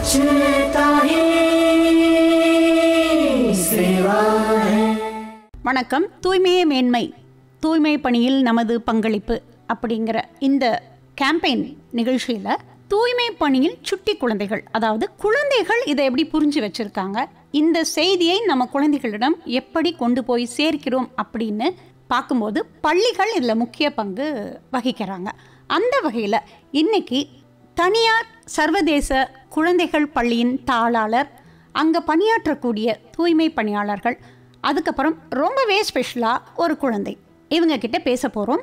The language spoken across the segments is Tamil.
स्वच्छता ही सेवा है. வணக்கம். தூய்மையே மேன்மை, தூய்மை பணியில் நமது பங்களிப்பு அப்படிங்கிற இந்த கேம்பெயின் நிகழ்ச்சியில் தூய்மை பணியில் சுட்டி குழந்தைகள், அதாவது குழந்தைகள் இதை எப்படி புரிஞ்சு வச்சுருக்காங்க, இந்த செய்தியை நம்ம குழந்தைகளிடம் எப்படி கொண்டு போய் சேர்க்கிறோம் அப்படின்னு பார்க்கும்போது பள்ளிகள் இதில் முக்கிய பங்கு வகிக்கிறாங்க. அந்த வகையில் இன்னைக்கு தனியார் சர்வதேச குழந்தைகள் பள்ளியின் தாளாளர், அங்கே பணியாற்றக்கூடிய தூய்மை பணியாளர்கள், அதுக்கப்புறம் ரொம்பவே ஸ்பெஷலாக ஒரு குழந்தை, இவங்க கிட்ட பேச போகிறோம்.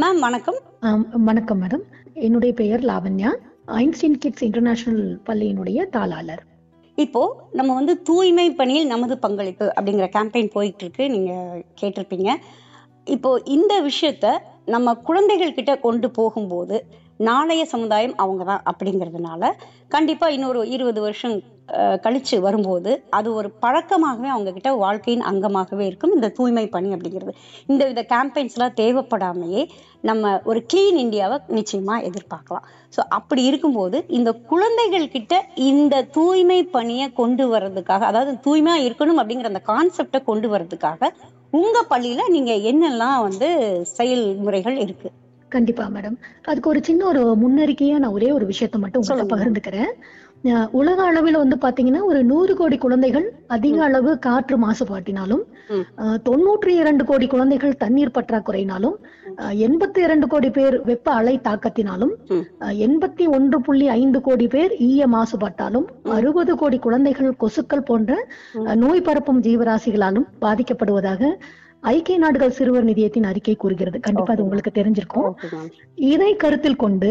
மேம் வணக்கம். வணக்கம் மேடம். என்னுடைய பெயர் லாவண்யா, ஐன்ஸ்டீன் கிட்ஸ் இன்டர்நேஷனல் பள்ளியினுடைய தாளாளர். இப்போ நம்ம தூய்மை பணியில் நமது பங்களிப்பு அப்படிங்கிற கேம்பெயின் போயிட்டு இருக்கு, நீங்க கேட்டிருப்பீங்க. இப்போ இந்த விஷயத்த நம்ம குழந்தைகள் கிட்ட கொண்டு போகும்போது நாளைய சமுதாயம் அவங்க தான் அப்படிங்கிறதுனால கண்டிப்பா இன்னொரு 20 வருஷம் கழிச்சு வரும்போது அது ஒரு பழக்கமாகவே அவங்க கிட்ட வாழ்க்கையின் அங்கமாகவே இருக்கும் இந்த தூய்மை பணி அப்படிங்கிறது. இந்த வித கேம்பெயின்ஸ்லாம் தேவைப்படாமையே நம்ம ஒரு கிளீன் இந்தியாவை நிச்சயமா எதிர்பார்க்கலாம். ஸோ அப்படி இருக்கும்போது இந்த குழந்தைகள் கிட்ட இந்த தூய்மை பணியை கொண்டு வர்றதுக்காக, அதாவது தூய்மையா இருக்கணும் அப்படிங்கிற அந்த கான்செப்டை கொண்டு வர்றதுக்காக உங்க பள்ளியில நீங்க என்னெல்லாம் செயல்முறைகள் இருக்கு? கண்டிப்பா மேடம். அதுக்கு ஒரு சின்ன ஒரு முன்னறிக்கையா நான் ஒரே ஒரு விஷயத்த மட்டும் உங்கள்கிட்ட பகிர்ந்துக்கிறேன். உலக அளவில் பாத்தீங்கன்னா ஒரு 100 கோடி குழந்தைகள் அதிக அளவு காற்று மாசுபாட்டினாலும், 92 கோடி குழந்தைகள் தண்ணீர் பற்றாக்குறையினாலும், 82 கோடி பேர் வெப்ப அலை தாக்கத்தினாலும், 81.5 கோடி பேர் ஈய மாசுபாட்டாலும், 60 கோடி குழந்தைகள் கொசுக்கள் போன்ற நோய் பரப்பும் ஜீவராசிகளாலும் பாதிக்கப்படுவதாக ஐக்கிய நாடுகள் சிறுவர் நிதியத்தின் அறிக்கை கூறுகிறது. கண்டிப்பா அது உங்களுக்கு தெரிஞ்சிருக்கும். இதை கருத்தில் கொண்டு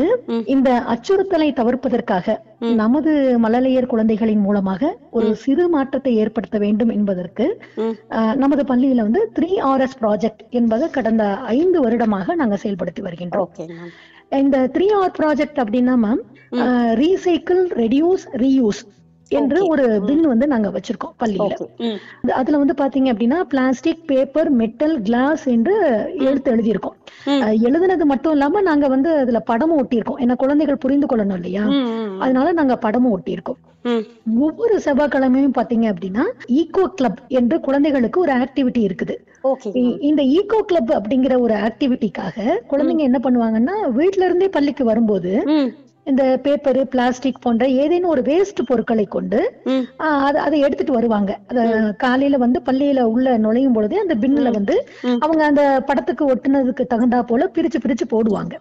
இந்த அச்சுறுத்தலை தவிர்ப்பதற்காக நமது மழலையர் குழந்தைகளின் மூலமாக ஒரு சிறு மாற்றத்தை ஏற்படுத்த வேண்டும் என்பதற்கு நமது பள்ளியில 3Rs ப்ராஜெக்ட் என்பதை கடந்த 5 வருடமாக நாங்க செயல்படுத்தி வருகின்றோம். இந்த 3R ப்ராஜெக்ட் அப்படின்னா மேம், ரீசைக்கிள், ரெடியூஸ், ரீயூஸ் என்று ஒரு பின் நாங்க வச்சிருக்கோம் பள்ளியில. அதுல பாத்தீங்க அப்படின்னா பிளாஸ்டிக், பேப்பர், மெட்டல், கிளாஸ் என்று எழுதியிருக்கோம். எழுதுனது மட்டும் இல்லாம நாங்க அதுல படமும் ஒட்டியிருக்கோம். ஏன்னா குழந்தைகள் புரிந்து கொள்ளணும் இல்லையா, அதனால நாங்க படமும் ஒட்டியிருக்கோம். ஒவ்வொரு செவ்வாய்க்கிழமையும் பாத்தீங்க அப்படின்னா ஈகோ கிளப் என்று குழந்தைகளுக்கு ஒரு ஆக்டிவிட்டி இருக்குது. இந்த ஈகோ கிளப் அப்படிங்கிற ஒரு ஆக்டிவிட்டிக்காக குழந்தைங்க என்ன பண்ணுவாங்கன்னா, வீட்டுல இருந்தே பள்ளிக்கு வரும்போது இந்த பேப்பர், பிளாஸ்டிக் போன்ற ஏதேனும் ஒரு வேஸ்ட் பொருட்களை கொண்டு அதை எடுத்துட்டு வருவாங்க. காலையில பள்ளியில உள்ள நுழையும் பொழுதே அந்த பின்ல அவங்க அந்த படத்துக்கு ஒட்டுனதுக்கு தகுந்தா போல பிரிச்சு பிரிச்சு போடுவாங்க.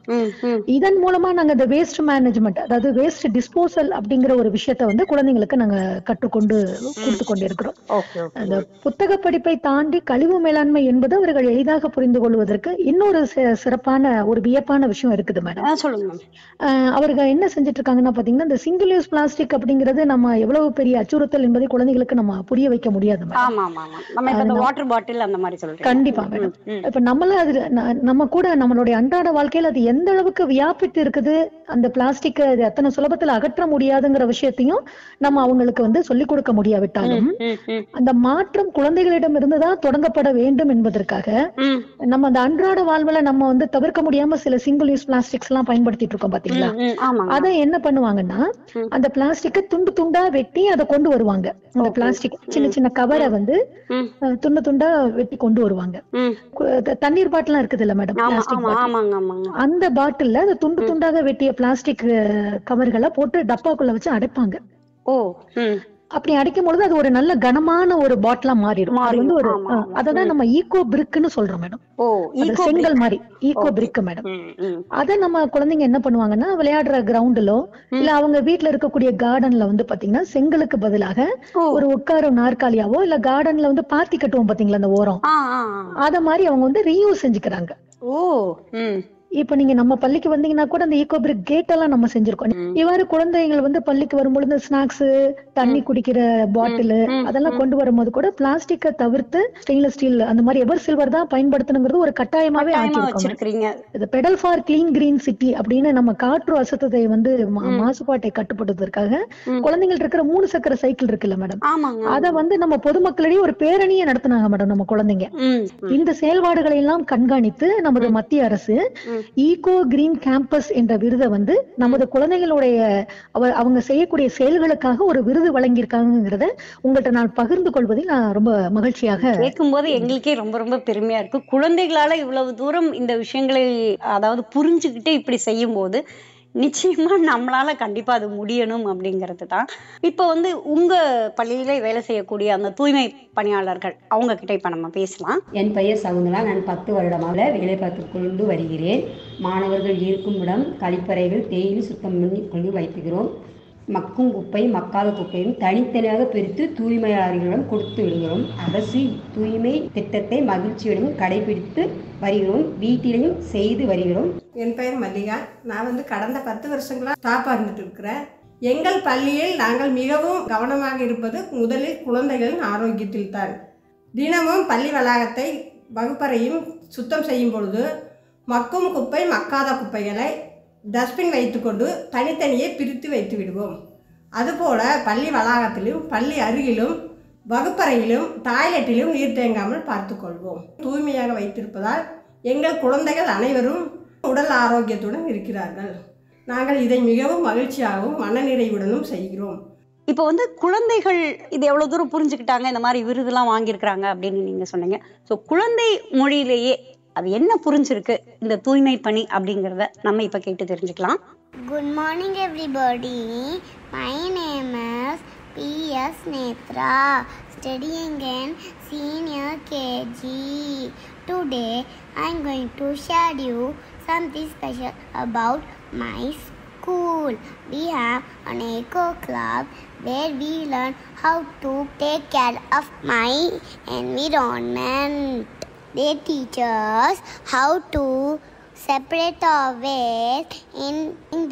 இதன் மூலமா நாங்க இந்த வேஸ்ட் மேனேஜ்மெண்ட், அதாவது வேஸ்ட் டிஸ்போசல் அப்படிங்கிற ஒரு விஷயத்த குழந்தைங்களுக்கு நாங்க கற்றுக்கொண்டு கொடுத்து கொண்டு இருக்கிறோம். அந்த புத்தக படிப்பை தாண்டி கழிவு மேலாண்மை என்பது அவர்கள் எளிதாக புரிந்து கொள்வதற்கு இன்னொரு சிறப்பான ஒரு வியப்பான விஷயம் இருக்குது மேடம். அவர்கள் என்ன செஞ்சிட்டு இருக்காங்கன்னா பாத்தீங்கன்னா, இந்த சிங்கிள் யூஸ் பிளாஸ்டிக் அப்படிங்கிறது நம்ம எவ்வளவு பெரிய அச்சுறுத்தல் என்பதை குழந்தைகளுக்கு நம்ம புரிய வைக்க முடியாது. கண்டிப்பா மேடம். இப்ப நம்ம கூட நம்மளுடைய அன்றாட வாழ்க்கையில அது எந்த அளவுக்கு வியாபித்து இருக்குது, அந்த பிளாஸ்டிக் எத்தனை சுலபத்துல அகற்ற முடியாதுங்கிற விஷயத்தையும் நம்ம அவங்களுக்கு சொல்லிக் கொடுக்க முடியாவிட்டாலும், அந்த மாற்றம் குழந்தைகளிடம் இருந்துதான் தொடங்கப்பட வேண்டும் என்பதற்காக நம்ம அந்த அன்றாட வாழ்வுல நம்ம தவிர்க்க முடியாம சில சிங்கிள் யூஸ் பிளாஸ்டிக்ஸ் எல்லாம் பயன்படுத்திட்டு இருக்கோம் பாத்தீங்களா. அதை என்ன பண்ணுவாங்கன்னா, அந்த பிளாஸ்டிக்க துண்டு துண்டா வெட்டி அதை கொண்டு வருவாங்க. அந்த பிளாஸ்டிக் சின்ன சின்ன கவரை துண்டு துண்டா வெட்டி கொண்டு வருவாங்க. தண்ணீர் பாட்டில் இருக்குது இல்ல மேடம், அந்த பாட்டில்ல அந்த துண்டு துண்டாக வெட்டிய பிளாஸ்டிக் கவர்களை போட்டு டப்பாக்குள்ள வச்சு அடைப்பாங்க. அப்படி அடிக்கும் பொழுது அது ஒரு நல்ல கனமான ஒரு பாட்டிலா மாறிடும். அததான் நம்ம ஈகோ பிரிக்னு சொல்றோம் மேடம். செங்கல் மாதிரி ஈகோ பிரிக் மேடம். அத நம்ம குழந்தைங்க என்ன பண்ணுவாங்கன்னா, விளையாடுற கிரவுண்ட்லோ இல்ல அவங்க வீட்டுல இருக்கக்கூடிய கார்டன்ல பாத்தீங்கன்னா செங்கலுக்கு பதிலாக ஒரு உட்கார நாற்காலியாவோ இல்ல கார்டன்ல பாத்தி கட்டுவோம் பாத்தீங்களா அந்த ஓரம், அத மாதிரி அவங்க ரீயூஸ் செஞ்சுக்கிறாங்க. இப்ப நீங்க நம்ம பள்ளிக்கு வந்தீங்கன்னா கூட அந்த ஈகோ பிரிக் கேட் எல்லாம் நம்ம செஞ்சிருக்கோம். இவ்வாறு குழந்தைகள் வந்து பள்ளிக்கு வரும்பொழுது ஸ்நாக்ஸ், தண்ணி குடிக்கிற பாட்டில் அதெல்லாம் கொண்டு வரும்போது கூட பிளாஸ்டிக்கை தவிர்த்து ஸ்டெயின்லெஸ் ஸ்டீல் அந்த மாதிரி எவர் சில்வர் தான் பயன்படுத்தணுங்கிறது ஒரு கட்டாயமாவே வச்சிருக்கீங்க. இது pedal for clean green city அப்படின்னு நம்ம காற்று அசுத்தத்தை வந்து மாசுபாட்டை கட்டுப்படுத்துவதற்காக குழந்தைகள் இருக்கிற 3 சக்கர சைக்கிள் இருக்குல்ல மேடம், அத வந்து நம்ம பொதுமக்களிடையே ஒரு பேரணியை நடத்தினாங்க மேடம் நம்ம குழந்தைங்க. இந்த செயல்பாடுகளை எல்லாம் கண்காணித்து நமது மத்திய அரசு ஈகோ கிரீன் கேம்பஸ் என்ற விருதை வந்து நமது குழந்தைகளுடைய அவங்க செய்யக்கூடிய செயல்களுக்காக ஒரு விருது வழங்கியிருக்காங்கிறத உங்கள்கிட்ட நான் பகிர்ந்து கொள்வதில் நான் ரொம்ப மகிழ்ச்சியாக கேட்கும் போது எங்களுக்கே ரொம்ப ரொம்ப பெருமையா இருக்கு. குழந்தைகளால இவ்வளவு தூரம் இந்த விஷயங்களை அதாவது புரிஞ்சுக்கிட்டு இப்படி செய்யும் போது நிச்சயமா நம்மளால கண்டிப்பா அது முடியணும் அப்படிங்கிறது தான். இப்போ வந்து உங்க பள்ளியில வேலை செய்யக்கூடிய அந்த தூய்மை பணியாளர்கள் அவங்க கிட்ட இப்ப நம்ம பேசலாம். என் பெயர் சகுந்தலா. நான் 10 வருடமாக வேலை பார்த்து கொண்டு வருகிறேன். மாணவர்கள் இருக்கும் இடம் கழிப்பறைகள் தேயிலை சுத்தம் பண்ணி கொண்டு வைத்துகிறோம். மக்கும் குப்பை மக்காத குப்பையும் தனித்தனியாக பிரித்து தூய்மையாளர்களிடம் கொடுத்து விடுகிறோம். அரசு தூய்மை திட்டத்தை மகிழ்ச்சியுடன் கடைபிடித்து வருகிறோம். வீட்டிலையும் செய்து வருகிறோம். என் பெயர் மல்லிகா. நான் வந்து கடந்த 10 வருஷங்களாக ஸ்டாஃபாக இருந்துட்டு இருக்கிறேன். எங்கள் பள்ளியில் நாங்கள் மிகவும் கவனமாக இருப்பது முதலில் குழந்தைகளின் ஆரோக்கியத்தில் தான். தினமும் பள்ளி வளாகத்தை வகுப்பறையும் சுத்தம் செய்யும் பொழுது மக்கும் குப்பை மக்காத குப்பைகளை டஸ்ட்பின் வைத்துக்கொண்டு தனித்தனியே பிரித்து வைத்து விடுவோம். அதுபோல் பள்ளி வளாகத்திலும் பள்ளி அருகிலும் வகுப்பறையிலும் டாய்லெட்டிலும் நீர் தேங்காமல் பார்த்து கொள்வோம். தூய்மையாக வைத்திருப்பதால் எங்கள் குழந்தைகள் அனைவரும் உடல் ஆரோக்கியத்துடன் இருக்கிறார்கள். நாங்கள் இதை மிகவும் மகிழ்ச்சியாகவும் மனநிறைவுடனும் செய்கிறோம். இப்போ வந்து குழந்தைகள் இது எவ்வளவு தூரம் புரிஞ்சுக்கிட்டாங்க, இந்த மாதிரி விருதுலாம் வாங்கியிருக்கிறாங்க அப்படின்னு நீங்க சொன்னீங்க. ஸோ குழந்தை மொழியிலேயே அது என்ன புரிஞ்சிருக்கு இந்த தூய்மை பணி அப்படிங்கறத நம்ம இப்ப கேட்டு தெரிஞ்சுக்கலாம். Good morning everybody. My name is P.S. Netra, studying in senior KG. Today I am going to share you something special about my school. We have an eco club where we learn how to take care of my environment. They teach us how to separate our waste in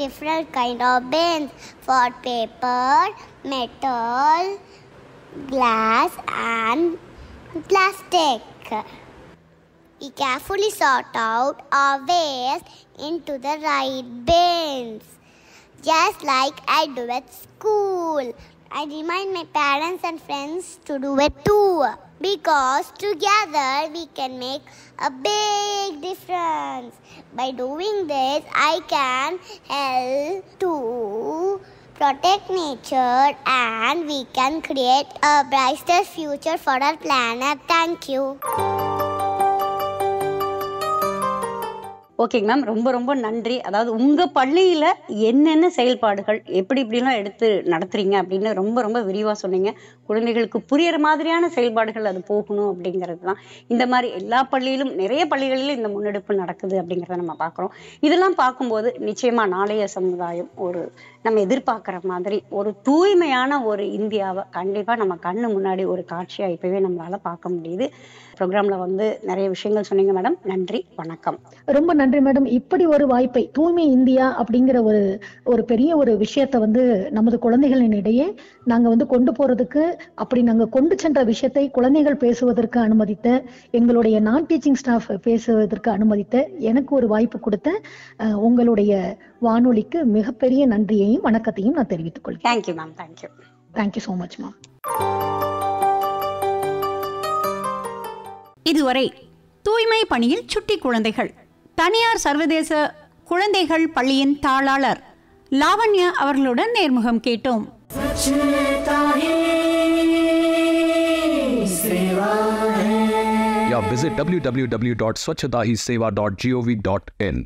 different kind of bins for paper, metal, glass and plastic. We carefully sort out our waste into the right bins, just like I do at school. I remind my parents and friends to do it too, because together we can make a big difference. By doing this, I can help to protect nature and we can create a brighter future for our planet. Thank you. ஓகேங்க மேம், ரொம்ப ரொம்ப நன்றி. அதாவது உங்க பள்ளியில என்னென்ன செயல்பாடுகள் எப்படி இப்படிலாம் எடுத்து நடத்துறீங்க அப்படின்னு ரொம்ப ரொம்ப விரிவா சொன்னீங்க. குழந்தைகளுக்கு புரியற மாதிரியான செயல்பாடுகள் அது போகணும் அப்படிங்கிறது தான். இந்த மாதிரி எல்லா பள்ளியிலும் நிறைய பள்ளிகளிலும் இந்த முன்னெடுப்பு நடக்குது அப்படிங்கிறத நம்ம பார்க்குறோம். இதெல்லாம் பார்க்கும்போது நிச்சயமா நாளைய சமுதாயம் ஒரு நம்ம எதிர்பார்க்குற மாதிரி ஒரு தூய்மையான ஒரு இந்தியாவை கண்டிப்பா நம்ம கண்ணு முன்னாடி ஒரு காட்சியா இப்பவே நம்மளால பார்க்க முடியுது. ப்ரோக்ராம்ல வந்து நிறைய விஷயங்கள் சொன்னீங்க மேடம். நன்றி, வணக்கம். ரொம்ப நன்றி மேடம். இப்படி ஒரு வாய்ப்பை தூய்மை இந்தியா அப்படிங்கிற ஒரு பெரிய ஒரு விஷயத்த வந்து நமது குழந்தைகளின் இடையே நாங்க வந்து கொண்டு போறதுக்கு, அப்படி நாங்க கொண்டு சென்ற விஷயத்தை குழந்தைகள் பேசுவதற்கு அனுமதித்த, எங்களுடைய நான் டீச்சிங் ஸ்டாஃப் பேசுவதற்கு அனுமதித்த, எனக்கு ஒரு வாய்ப்பு கொடுத்த உங்களுடைய வானொலிக்கு மிகப்பெரிய நன்றியையும் வணக்கத்தையும் நான் தெரிவித்துக் கொள்கிறேன். Thank you ma'am. Thank you. Thank you so much ma'am. இதுவரை தூய்மை பணியில் சுட்டி குழந்தைகள் தனியார் சர்வதேச குழந்தைகள் பள்ளியின் தாளாளர் லாவண்யா அவர்களுடன் நேர்முகம் கேட்டோம். visit www.swachhatahiseva.gov.in